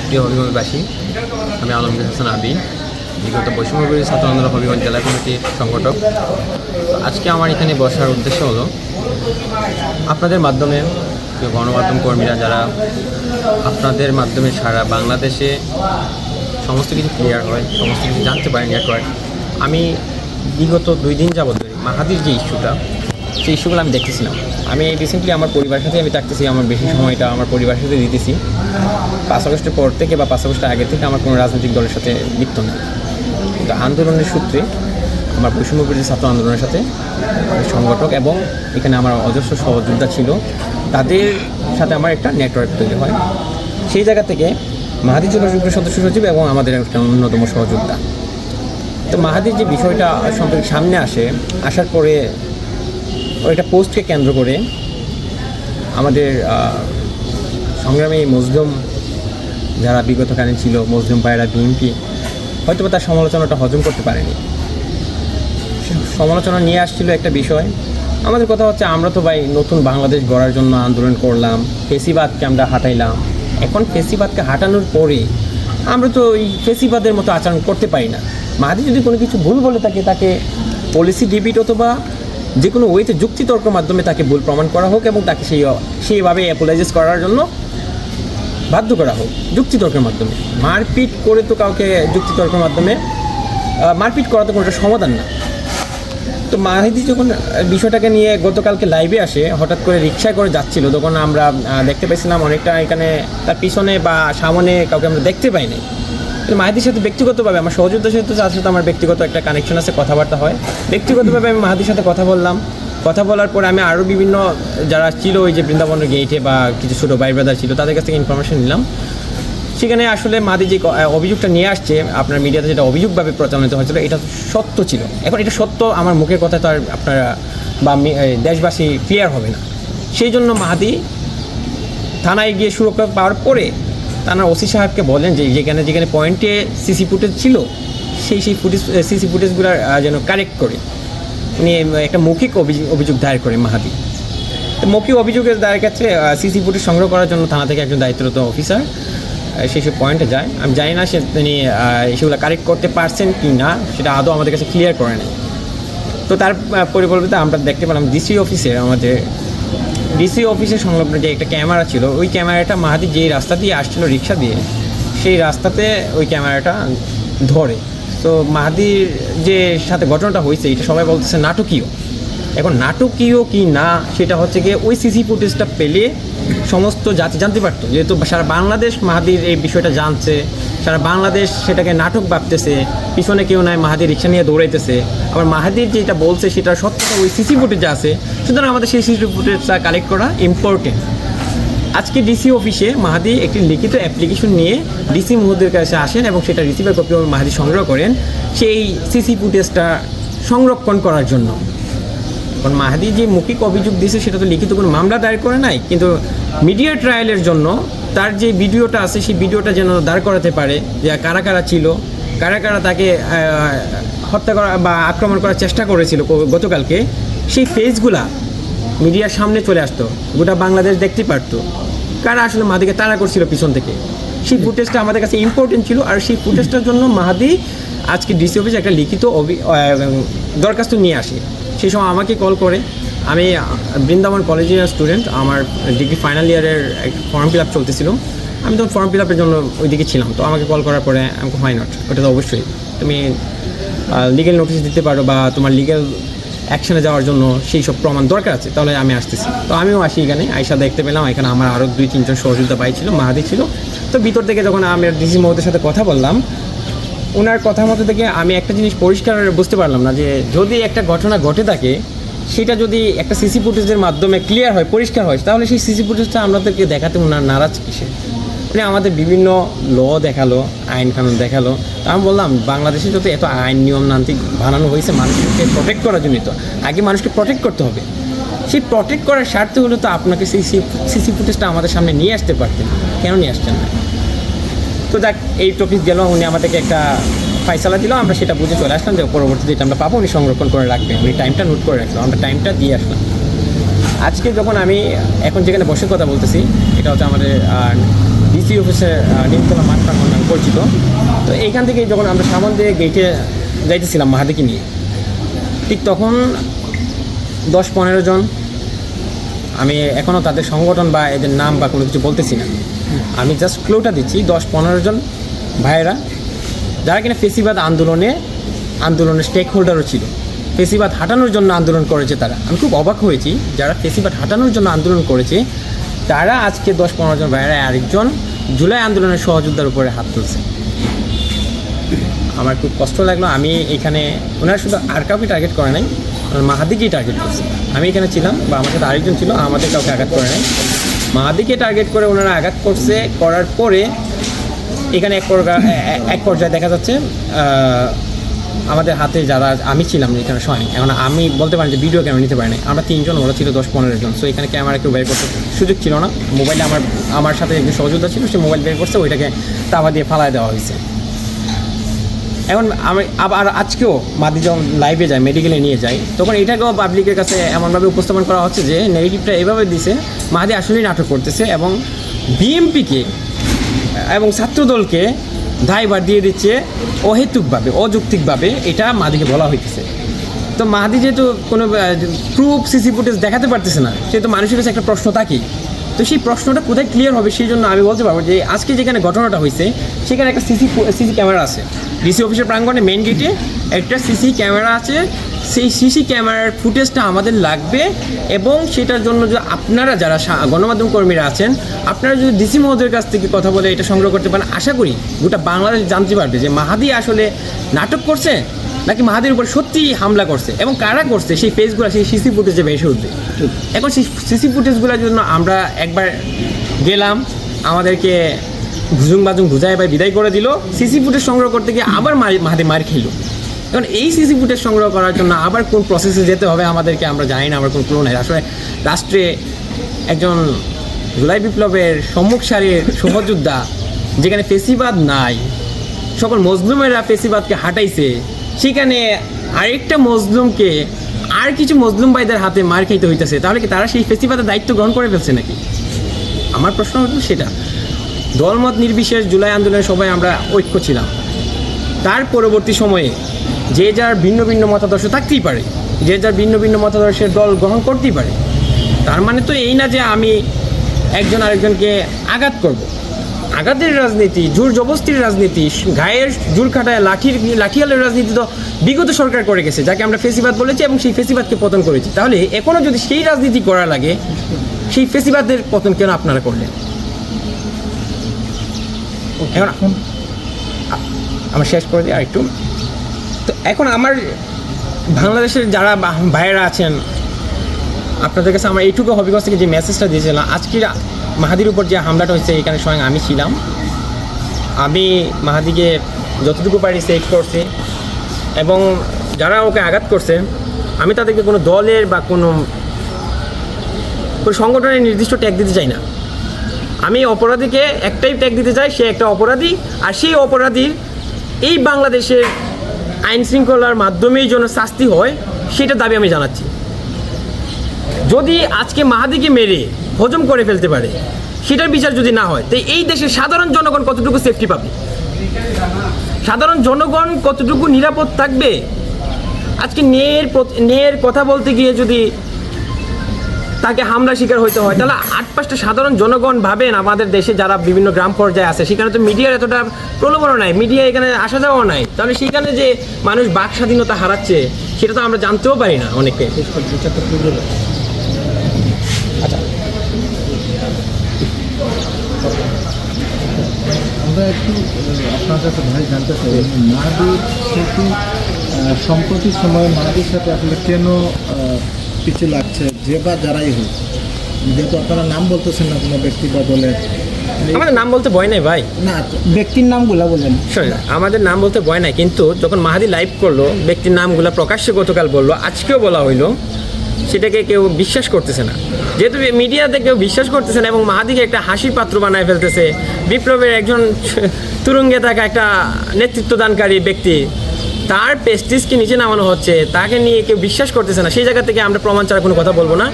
প্রিয় হবিগঞ্জবাসী, আমি আলমগীর হাসান আবি, বিগত বৈষম্যবিরোধী ছাত্র আন্দোলন হবিগঞ্জ জেলা কমিটির সংগঠক। আজকে আমার এখানে বসার উদ্দেশ্য হলো আপনাদের মাধ্যমে গণমাধ্যম কর্মীরা যারা আপনাদের মাধ্যমে সারা বাংলাদেশে সমস্ত কিছু ক্লিয়ার হয়, সমস্ত কিছু জানতে পারে নেটওয়ার্ক। আমি বিগত 2 দিন যাবত মাহাদির যে ইস্যুটা, সেই ইস্যুগুলো আমি দেখতেছিলাম। আমি রিসেন্টলি আমার পরিবারের সাথে আমি থাকতেছি, আমার বেশি সময়টা আমার পরিবারের সাথে দিতেছি। 5 আগস্টের পর থেকে বা 5 আগস্টের আগে থেকে আমার কোনো রাজনৈতিক দলের সাথে লিপ্ত নেই, কিন্তু আন্দোলনের সূত্রে আমার বৈষম্যবিরোধী ছাত্র আন্দোলনের সাথে সংগঠক এবং এখানে আমার অজস্র সহযোদ্ধা ছিল, তাদের সাথে আমার একটা নেটওয়ার্ক তৈরি হয়। সেই জায়গা থেকে মাহাদির জন্য যুগ্ম সদস্য সচিব এবং আমাদের একটা অন্যতম সহযোদ্ধা। তো মাহাদির যে বিষয়টা সম্পর্কে সামনে আসার পরে ওইটা পোস্টকে কেন্দ্র করে আমাদের সংগ্রামী মজলুম যারা বিগতকালীন ছিল, মজলুম ভাইরা, বিএনপি হয়তো তার সমালোচনাটা হজম করতে পারেনি। সমালোচনা নিয়ে আসছিল একটা বিষয়। আমাদের কথা হচ্ছে, আমরা তো ভাই নতুন বাংলাদেশ গড়ার জন্য আন্দোলন করলাম, ফেসিবাদকে আমরা হাঁটাইলাম। এখন ফেসিবাদকে হাঁটানোর পরে আমরা তো ওই ফেসিবাদের মতো আচরণ করতে পারি না। মাহাদি যদি কোনো কিছু ভুল বলে থাকে, তাকে পলিসি ডিবিট অথবা যে কোনো ওয়েতে যুক্তিতর্কের মাধ্যমে তাকে ভুল প্রমাণ করা হোক এবং তাকে সেইভাবে অ্যাপোলাইজ করার জন্য বাধ্য করা হোক যুক্তিতর্কের মাধ্যমে। মারপিট করে তো কাউকে যুক্তিতর্কের মাধ্যমে মারপিট করা তো কোনো সমাধান না। তো মাহিদি যখন বিষয়টাকে নিয়ে গতকালকে লাইভে আসে, হঠাৎ করে রিক্সায় করে যাচ্ছিল, তখন আমরা দেখতে পাইছিলাম অনেকটা এখানে তার পিছনে বা সামনে কাউকে আমরা দেখতে পাই নাই। কিন্তু মাহিদির সাথে ব্যক্তিগতভাবে আমার সহযোদ্ধার সাথে তার সাথে আমার ব্যক্তিগত একটা কানেকশন আছে, কথাবার্তা হয়। ব্যক্তিগতভাবে আমি মাহাদির সাথে কথা বললাম। কথা বলার পরে আমি আরও বিভিন্ন যারা ছিল ওই যে বৃন্দাবনের গেইটে বা কিছু ছোটো ভাই ব্রাদার ছিল, তাদের কাছ থেকে ইনফরমেশন নিলাম। সেখানে আসলে মাহাদি যে অভিযোগটা নিয়ে আসছে, আপনার মিডিয়াতে যেটা অভিযোগভাবে প্রচালিত হয়েছিল, এটা সত্য ছিল। এখন এটা সত্য আমার মুখের কথা তো আর আপনারা বা দেশবাসী ক্লিয়ার হবে না। সেই জন্য মাহাদি থানায় গিয়ে সুরক্ষা পাওয়ার পরে থানার ওসি সাহেবকে বলেন যে যেখানে যেখানে পয়েন্টে সিসি ফুটেজ ছিল সেই সিসি ফুটেজগুলো যেন কারেক্ট করে। উনি একটা মৌখিক অভিযোগ দায়ের করে মাহাদি। তো মৌখিক অভিযোগের দায়ের ক্ষেত্রে সিসি ফুটেজ সংগ্রহ করার জন্য থানা থেকে একজন দায়িত্বরত অফিসার সেই পয়েন্টে যায়। আমি জানি না তিনি সেগুলো কারেক্ট করতে পারছেন কি না, সেটা আদৌ আমাদের কাছে ক্লিয়ার করে নেই। তো তার পরিকল্পিতে আমরা দেখতে পেলাম আমাদের ডিসি অফিসের সংলগ্ন যে একটা ক্যামেরা ছিল, ওই ক্যামেরাটা মাহাদি যেই রাস্তা দিয়ে আসছিল রিক্সা দিয়ে, সেই রাস্তাতে ওই ক্যামেরাটা ধরে। তো মাহাদির যে সাথে ঘটনাটা হয়েছে, এটা সবাই বলতেছে নাটকীয়। এখন নাটকীয় কি না সেটা হচ্ছে গিয়ে ওই সিসি ফুটেজটা পেলে সমস্ত জাতি জানতে পারতো, যেহেতু সারা বাংলাদেশ মাহাদির এই বিষয়টা জানছে, সারা বাংলাদেশ সেটাকে নাটক ভাবতেছে, পিছনে কেউ নাই, মাহাদির রিক্সা নিয়ে দৌড়াইতেছে। আবার মাহাদির যেটা বলছে সেটা সত্যতা ওই সিসি ফুটেজে আছে, সুতরাং আমাদের সেই সিসি ফুটেজটা কালেক্ট করা ইম্পর্টেন্ট। আজকে ডিসি অফিসে মাহাদি একটি লিখিত অ্যাপ্লিকেশন নিয়ে ডিসি মহোদয়ের কাছে আসেন এবং সেটা রিসিভার কপি মাহাদি সংগ্রহ করেন সেই সিসি ফুটেজটা সংরক্ষণ করার জন্য। এখন মাহাদি যে মৌখিক অভিযোগ দিয়েছে সেটা তো লিখিত কোনো মামলা দায়ের করে নাই, কিন্তু মিডিয়া ট্রায়ালের জন্য তার যে ভিডিওটা আছে সেই ভিডিওটা যেন দাঁড় করাতে পারে, যে কারা কারা ছিল, কারা কারা তাকে হত্যা করা বা আক্রমণ করার চেষ্টা করেছিল গতকালকে, সেই ফেসগুলা মিডিয়ার সামনে চলে আসতো, গোটা বাংলাদেশ দেখতে পারতো কারা আসলে মাহাদিকে তাড়া করছিল পিছন থেকে। সেই ফুটেজটা আমাদের কাছে ইম্পর্টেন্ট ছিল। আর সেই ফুটেজটার জন্য মাহাদি আজকে ডিসি অফিসে একটা লিখিত দরখাস্ত নিয়ে আসে। সেই সময় আমাকে কল করে, আমি বৃন্দাবন কলেজের স্টুডেন্ট, আমার ডিগ্রি ফাইনাল ইয়ারের ফর্ম ফিল আপ চলতেছিল, আমি তখন ফর্ম ফিল আপের জন্য ওইদিকে ছিলাম। তো আমাকে কল করার পরে আমাকে হোয়াই নট, ওটা তো অবশ্যই তুমি লিগেল নোটিশ দিতে পারো বা তোমার লিগেল অ্যাকশনে যাওয়ার জন্য সেই সব প্রমাণ দরকার আছে, তাহলে আমি আসতেছি। তো আমিও আসি এখানে, আইসা দেখতে পেলাম এখানে আমার আরও 2-3 জন সহযোগিতা পাই ছিল, মাহাদি ছিল। তো ভিতর থেকে যখন আমি ডিসি মহোদয়ের সাথে কথা বললাম, ওনার কথার মধ্যে থেকে আমি একটা জিনিস পরিষ্কার বুঝতে পারলাম না, যে যদি একটা ঘটনা ঘটে থাকে সেটা যদি একটা সিসি ফুটেজের মাধ্যমে ক্লিয়ার হয়, পরিষ্কার হয়, তাহলে সেই সিসি ফুটেজটা আমাদেরকে দেখাতে ওনার নারাজ কিসে? মানে আমাদের বিভিন্ন ল দেখালো, আইন কানুন দেখালো। তা আমি বললাম, বাংলাদেশে যত এত আইন নিয়ম নান্ত্রিক বানানো হয়েছে মানুষকে প্রোটেক্ট করার জন্যই, তো আগে মানুষকে প্রোটেক্ট করতে হবে। সেই প্রোটেক্ট করার স্বার্থে হলো তো আপনাকে সেই সিসি ফুটেজটা আমাদের সামনে নিয়ে আসতে পারতেন, কেন নিয়ে আসছেন না? তো যাক, এই টপিক গেল, উনি আমাদেরকে একটা ফাইসালা দিল, আমরা সেটা বুঝে চলে আসলাম যে পরবর্তীতে এটা আমরা পাবো, উনি সংরক্ষণ করে রাখবেন। উনি টাইমটা নোট করে রাখলাম, আমরা টাইমটা দিয়ে আসলাম। আজকে যখন আমি এখন যেখানে বসে কথা বলতেছি, এটা হচ্ছে আমাদের ডিসি অফিসের নিমতলা মাঠ প্রাঙ্গণ নামে পরিচিত। তো এইখান থেকে যখন আমরা সামন দিয়ে গেটে যাইতেছিলাম মাহাদিকে নিয়ে, ঠিক তখন 10-15 জন, আমি এখনও তাদের সংগঠন বা এদের নাম বা কোনো কিছু বলতেছি না, আমি জাস্ট ক্লুটা দিচ্ছি, 10-15 জন ভাইয়েরা যারা কিনা ফেসিবাদ আন্দোলনের স্টেক হোল্ডারও ছিল, ফেসিবাদ হাঁটানোর জন্য আন্দোলন করেছে তারা। আমি খুব অবাক হয়েছি, যারা ফেসিবাদ হাঁটানোর জন্য আন্দোলন করেছে তারা আজকে 10-15 জন ভাইয়েরা আরেকজন জুলাই আন্দোলনের সহযোদ্ধার উপরে হাত তুলছে। আমার খুব কষ্ট লাগলো। আমি এখানে ওনারা শুধু আর কাউকে টার্গেট করে নাই, মাহাদিকেই টার্গেট করছে। আমি এখানে ছিলাম বা আমার সাথে আরেকজন ছিল, আমাদের কাউকে আঘাত করে নাই, মাহাদিকে টার্গেট করে ওনারা আঘাত করছে। করার পরে এখানে এক পর্যায়ে দেখা যাচ্ছে আমাদের হাতে যারা, আমি ছিলাম এখানে স্বয়ং, এখন আমি বলতে পারি যে ভিডিও ক্যামেরা নিতে পারি না, আমরা 3 জন, ওরা ছিল 10-15 জন। সো এখানে ক্যামেরা কেউ বের করতে সুযোগ ছিল না। মোবাইলে আমার সাথে একজন সহযোদ্ধা ছিল, সে মোবাইল বের করছে, ওইটাকে তাওয়া দিয়ে ফালায় দেওয়া হয়েছে। এখন আমি আবার আজকেও মাদি যখন লাইভে যায়, মেডিকেলে নিয়ে যায়, তখন এটাকেও পাবলিকের কাছে এমনভাবে উপস্থাপন করা হচ্ছে যে নেগেটিভটা এভাবে দিছে মাহাদি আসলেই নাটক করতেছে এবং বিএমপিকে এবং ছাত্রদলকে দায়ভার দিয়ে দিচ্ছে অহেতুকভাবে, অযৌক্তিকভাবে, এটা মাহাদিকে বলা হইতেছে। তো মাহাদি যেহেতু কোনো প্রুফ সিসি ফুটেজ দেখাতে পারতেছে না, সেহেতু মানুষের কাছে একটা প্রশ্ন থাকেই। তো সেই প্রশ্নটা কোথায় ক্লিয়ার হবে, সেই জন্য আমি বলতে পারবো যে আজকে যেখানে ঘটনাটা হয়েছে সেখানে একটা সিসি ক্যামেরা আছে, ডিসি অফিসের প্রাঙ্গণে মেন গেটে একটা সিসি ক্যামেরা আছে। সেই সিসি ক্যামেরার ফুটেজটা আমাদের লাগবে এবং সেটার জন্য যে আপনারা যারা গণমাধ্যম কর্মীরা আছেন, আপনারা যদি ডিসি মহোদয়ের কাছ থেকে কথা বলে এটা সংগ্রহ করতে পারেন, আশা করি গোটা বাংলাদেশ জানতে পারবে যে মাহাদি আসলে নাটক করছে নাকি মাহাদির উপর সত্যিই হামলা করছে এবং কারা করছে। সেই ফেসগুলো, সেই সিসি ফুটেজে ভেসে উঠবে। এখন সেই সিসি ফুটেজগুলোর জন্য আমরা একবার গেলাম, আমাদেরকে ঘুজুং বাজুং বুঝায় ভাই বিদায় করে দিল। সিসি ফুটেজ সংগ্রহ করতে গিয়ে আবার মাহাদি মার খেলো। এখন এই সিসি ফুটেজ সংগ্রহ করার জন্য আবার কোন প্রসেসে যেতে হবে আমাদেরকে আমরা জানি না, আমার কোনো ক্লু নাই। আসলে রাষ্ট্রে একজন জুলাই বিপ্লবের সম্মুখ সারির সহযোদ্ধা, যেখানে ফেসিবাদ নাই, সকল মজলুমেরা ফেসিবাদকে হাঁটাইছে, সেখানে আরেকটা মজলুমকে আর কিছু মজলুম ভাইদের হাতে মার খাইতে হইতেছে, তাহলে কি তারা সেই ফেসিবাদের দায়িত্ব গ্রহণ করে ফেলছে নাকি? আমার প্রশ্ন হতো সেটা। দলমত নির্বিশেষ জুলাই আন্দোলনে সবাই আমরা ঐক্য ছিলাম। তার পরবর্তী সময়ে যে যার ভিন্ন ভিন্ন মতাদর্শ থাকতেই পারে, যে যার ভিন্ন ভিন্ন মতাদর্শের দল গ্রহণ করতেই পারে। তার মানে তো এই না যে আমি একজন আরেকজনকে আঘাত করব। আঘাতের রাজনীতি, জোর জবস্তির রাজনীতি, গায়ের জোর খাটায় লাঠিয়ালের রাজনীতি তো বিগত সরকার করে গেছে, যাকে আমরা ফেসিবাদ বলেছি এবং সেই ফেসিবাদকে পতন করেছি। তাহলে এখনও যদি সেই রাজনীতি করা লাগে, সেই ফেসিবাদের পতন কেন আপনারা করলেন? এখন আমার শেষ করে দিই আরেকটু। তো এখন আমার বাংলাদেশের যারা ভাইয়েরা আছেন, আপনাদের কাছে আমার এইটুকু হবিগঞ্জ থেকে যে মেসেজটা দিয়েছিলাম, আজকের মাহাদির উপর যে হামলাটা হয়েছে এখানে স্বয়ং আমি ছিলাম। আমি মাহাদিকে যতটুকু পারি সেভ করছি এবং যারা ওকে আঘাত করছে আমি তাদেরকে কোনো দলের বা কোনো সংগঠনের নির্দিষ্ট ট্যাগ দিতে চাই না। আমি অপরাধীকে একটাই ট্যাগ দিতে চাই, সে একটা অপরাধী, আর সেই অপরাধীর এই বাংলাদেশের আইন শৃঙ্খলার মাধ্যমেই যেন শাস্তি হয়, সেটা দাবি আমি জানাচ্ছি। যদি আজকে মাহাদিকে মেরে হজম করে ফেলতে পারে, সেটার বিচার যদি না হয়, তো এই দেশের সাধারণ জনগণ কতটুকু সেফটি পাবে? সাধারণ জনগণ কতটুকু নিরাপদ থাকবে? আজকে ন্যায়ের কথা বলতে গিয়ে যদি তাকে হামলা শিকার হইতে হয়, তাহলে 8-5টা সাধারণ জনগণ ভাবেন আমাদের দেশে যারা বিভিন্ন গ্রাম পর্যায়ে আছে, সেখানে তো মিডিয়ার এতটা প্রলোভনও নাই, মিডিয়া এখানে আসা যাওয়াও নাই, তাহলে সেখানে যে মানুষ বাক স্বাধীনতা হারাচ্ছে সেটা তো আমরা জানতেও পারি না অনেকে। আচ্ছা, আমরা একটু আপনার কাছে ভাই জানতে চাই, মাহাদি সেতু সম্প্রতি সময়ে মাহাদির সাথে আসলে কেন পিছু লাগছে, যে বা যারাই হোক, যেহেতু আপনারা নাম বলতেছেন না কোনো ব্যক্তি বা দলের? আমাদের নাম বলতে ভয় নাই ভাই, না ব্যক্তির নামগুলো বলেন। আমাদের নাম বলতে ভয় নাই, কিন্তু যখন মাহাদি লাইভ করলো, ব্যক্তির নামগুলো প্রকাশ্যে গতকাল বললো, আজকেও বলা হইলো, সেটাকে কেউ বিশ্বাস করতেছে না। যেহেতু মিডিয়াতে কেউ বিশ্বাস করতেছে না এবং মাহাদিকে একটা হাসির পাত্র বানায় ফেলতেছে, বিপ্লবের একজন তুরঙ্গে থাকা একটা নেতৃত্বদানকারী ব্যক্তি, তার পেস্টিসকে নিচে নামানো হচ্ছে, তাকে নিয়ে কেউ বিশ্বাস করতেছে না, সেই জায়গা থেকে আমরা প্রমাণ ছাড়া কোনো কথা বলবো না।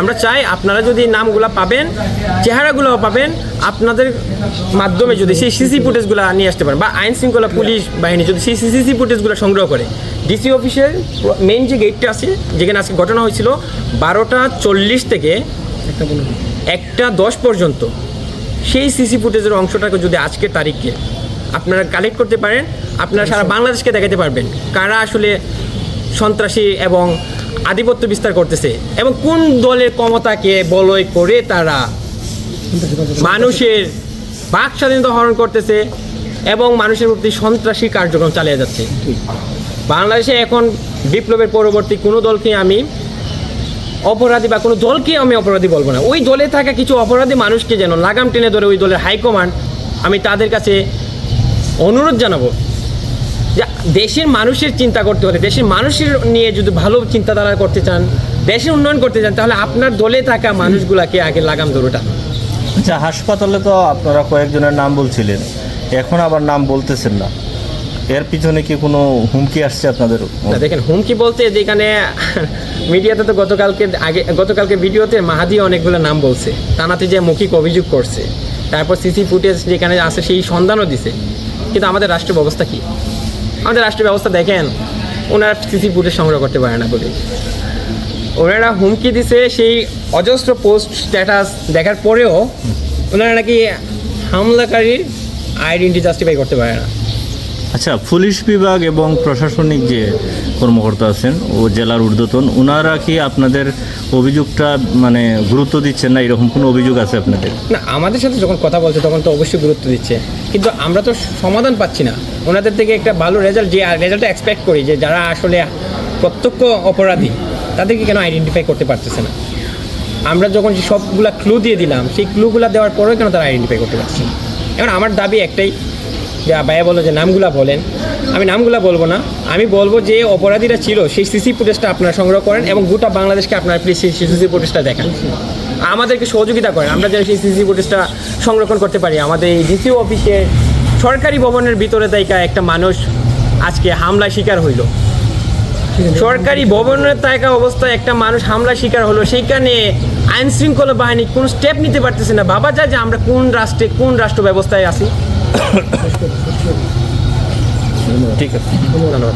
আমরা চাই আপনারা যদি নামগুলো পাবেন, চেহারাগুলো পাবেন, আপনাদের মাধ্যমে যদি সেই সিসি ফুটেজগুলো নিয়ে আসতে পারেন, বা আইন শৃঙ্খলা পুলিশ বাহিনী যদি সেই সিসি ফুটেজগুলো সংগ্রহ করে, ডিসি অফিসের মেইন যে গেটটা আছে যেখানে আজকে ঘটনা হয়েছিল 12:40 থেকে 1:10 পর্যন্ত, সেই সিসি ফুটেজের অংশটাকে যদি আজকের তারিখে আপনারা কালেক্ট করতে পারেন, আপনারা সারা বাংলাদেশকে দেখাতে পারবেন কারা আসলে সন্ত্রাসী এবং আধিপত্য বিস্তার করতেছে এবং কোন দলের ক্ষমতাকে বলয় করে তারা মানুষের বাক স্বাধীনতা হরণ করতেছে এবং মানুষের প্রতি সন্ত্রাসী কার্যক্রম চালিয়ে যাচ্ছে। বাংলাদেশে এখন বিপ্লবের পরবর্তী কোনো দলকে আমি অপরাধী বা কোনো দলকে আমি অপরাধী বলবো না, ওই দলে থাকা কিছু অপরাধী মানুষকে যেন লাগাম টেনে ধরে ওই দলের হাইকমান্ড, আমি তাদের কাছে অনুরোধ জানাবো যে দেশের মানুষের চিন্তা করতে হলে, দেশের মানুষের নিয়ে যদি ভালো চিন্তাধারা করতে চান, দেশের উন্নয়ন করতে চান, তাহলে আপনার দলে থাকা মানুষগুলাকে আগে লাগাম ধরোটা। আচ্ছা, হাসপাতালে তো আপনারা কয়েকজনের নাম বলছিলেন, এখন আবার নাম বলতেছেন না, এর পিছনে কি কোনো হুমকি আসছে আপনাদের? না দেখেন, হুমকি বলতে যেখানে মিডিয়াতে তো গতকালকে ভিডিওতে মাহাদি অনেকগুলো নাম বলছে, থানাতে যে মৌখিক অভিযোগ করছে, তারপর সিসি ফুটেজ যেখানে আছে সেই সন্ধানও দিছে, কিন্তু আমাদের রাষ্ট্র ব্যবস্থা কি? আমাদের রাষ্ট্র ব্যবস্থা দেখেন, ওনারা সিসি ফুটেজ সংগ্রহ করতে পারে না বলে ওনারা হুমকি দিছে, সেই অজস্র পোস্ট স্ট্যাটাস দেখার পরেও ওনারা নাকি হামলাকারীর আইডেন্টি জাস্টিফাই করতে পারে না। আচ্ছা, পুলিশ বিভাগ এবং প্রশাসনিক যে কর্মকর্তা আছেন ও জেলার ঊর্ধ্বতন, ওনারা কি আপনাদের অভিযোগটা মানে গুরুত্ব দিচ্ছেন না? এরকম কোনো অভিযোগ আছে আপনাদের? না, আমাদের সাথে যখন কথা বলছে তখন তো অবশ্যই গুরুত্ব দিচ্ছে, কিন্তু আমরা তো সমাধান পাচ্ছি না ওনাদের থেকে একটা ভালো রেজাল্ট, যে রেজাল্টটা এক্সপেক্ট করি যে যারা আসলে প্রত্যক্ষ অপরাধী তাদেরকে কেন আইডেন্টিফাই করতে পারতেছে না। আমরা যখন সবগুলা ক্লু দিয়ে দিলাম, সেই ক্লুগুলো দেওয়ার পরেও কেন তারা আইডেন্টিফাই করতে পারছে না। এখন আমার দাবি একটাই, যে ভাইয়া বলো যে নামগুলা বলেন, আমি নামগুলা বলবো না, আমি বলবো যে অপরাধীরা ছিল সেই সিসি ফুটেজটা আপনারা সংগ্রহ করেন এবং গোটা বাংলাদেশকে আপনারা প্লিজ সেই সিসি ফুটেজটা দেখান, আমাদেরকে সহযোগিতা করেন, আমরা যেন সেই সিসি ফুটেজটা সংরক্ষণ করতে পারি। আমাদের এই ডিসি অফিসে সরকারি ভবনের ভিতরে দায়িকা একটা মানুষ আজকে হামলায় শিকার হইল, সরকারি ভবনের থাকা অবস্থায় একটা মানুষ হামলার শিকার হলো, সেইখানে আইন শৃঙ্খলা বাহিনী কোনো স্টেপ নিতে পারতেছে না। ভাবা যায় যে আমরা কোন রাষ্ট্রে, কোন রাষ্ট্র ব্যবস্থায় আছি। ঠিক আছে, ধন্যবাদ।